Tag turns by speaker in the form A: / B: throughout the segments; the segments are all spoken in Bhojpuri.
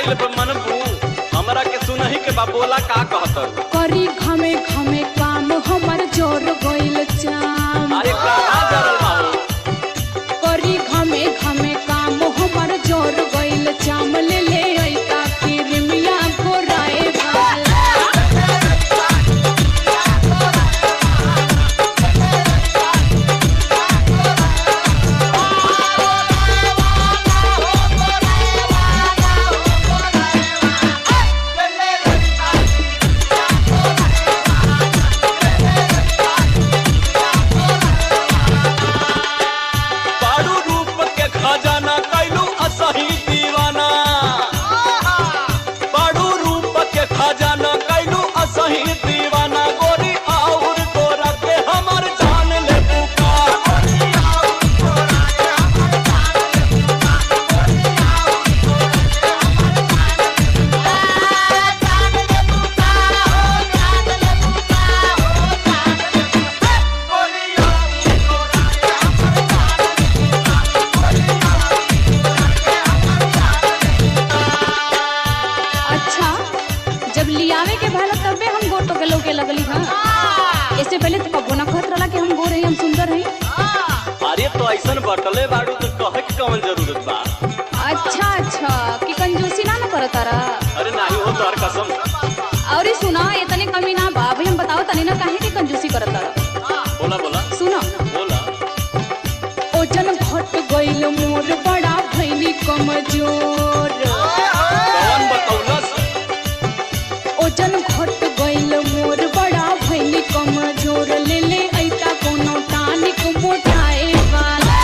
A: कइल पे मनबू हमरा के सुनही के बा बोला का कहत
B: करी घमे घमे काम हमर जोर गइल चाम।
A: अरे कहां जरल बाबू
B: करी घमे घमे काम हमर जोर गइल चाम। ले ले ऐता किरमिया गोराए वाला।
A: बारू रूप के खजाना कैलू असही दीवाना। बारू रूप के खजाना कैलू असही दीवाना। गोरी और गोरा के हमर जान ले पुकार।
B: अच्छा जब लियावे के भला तबे हम गोर तो गलो के लगली। हां इससे पहले तो कबो ना कहत रहला कि हम गोर हई हम सुंदर हई।
A: अरे तो ऐसन बटले बारू तो कहे के कौन जरूरत बा।
B: अच्छा अच्छा कि कंजूसी ना करत तारा।
A: अरे नाही हो तोहर कसम।
B: और ई सुना इतने कमी ना बा भाई हम बताओ तनी ना काहे के कंजूसी करत तारा।
A: बोला बोला
B: सुनो
A: बोला।
B: ओजन घट गइल मोर बड़ा भइली कमजोर।
A: कौन बतौलस?
B: ओजन घट गइल मोर बड़ा भइली कमजोर। ले ले ऐता कोनो टानिक मोटाए वाला।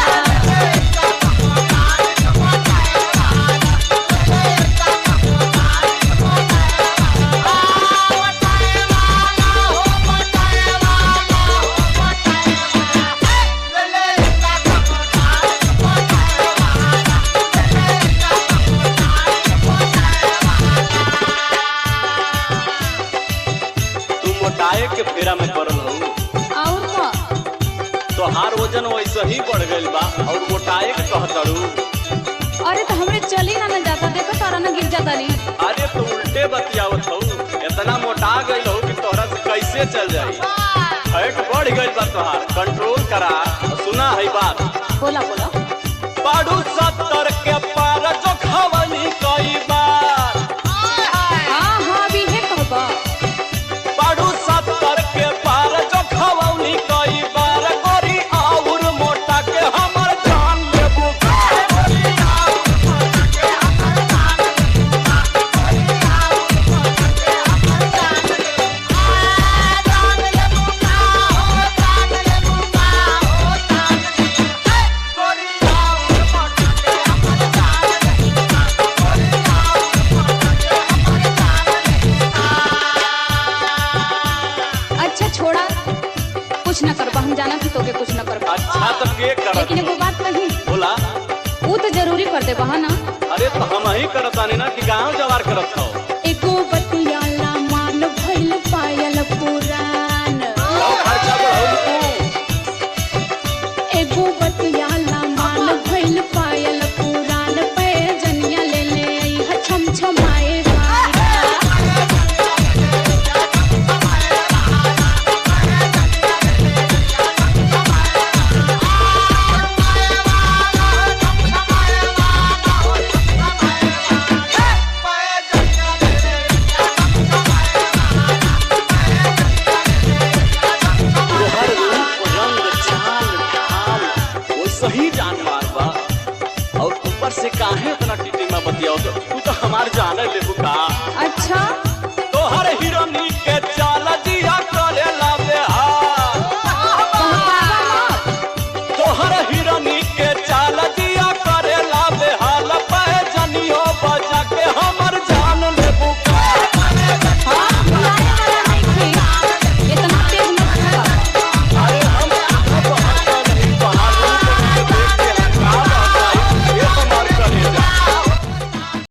A: तू मोटाए के फेरा में पड़ल हो।
B: और का
A: तोहार वजन वैसे ही बढ़ गइल बा और मोटाए के कहतड़ू।
B: अरे तो हमरे चली ना जाता देखो तारा ना गिर जाता ली।
A: अरे तो उल्टे बतियावत हो। इतना मोटा गइल हो कि तोहरा से कैसे चल जाई। फैट बढ़ गइल बा तोहार कंट्रोल करा। सुना है बात।
B: बोला बोला
A: बाड़ू 70 के पार जो खवनी कई बार।
B: हाँ हाँ भी है कहबा।
A: बाड़ू 70 के पार जो खवनी कई बार। गोरी और मोटा के हमर जान ले बुकार।
B: अच्छा छोड़ा कुछ न करबा हम जाना कि तोके कुछ न करबा।
A: अच्छा तब के करत
B: लेकिन एगो बात कही
A: बोला।
B: वो तो जरूरी कर दे बहा ना।
A: अरे तो हम ही करतानी ना कि गांव जवार करत हो।
B: एगो बतियाला मान भइल पायल पुरान।
A: गाँव खर्चा बढ़ौल तू।
B: एगो बतियाला मान भइल पायल पुरान। पे जनिया ले ले आई छम छमाए वाला।
A: तोहर रूप रंग चाल ढाल वैसे ही जानवर बा। और ऊपर से काहे इतना टिटी में बतियाओ। तू तो हमार जाने ले बुका।
B: अच्छा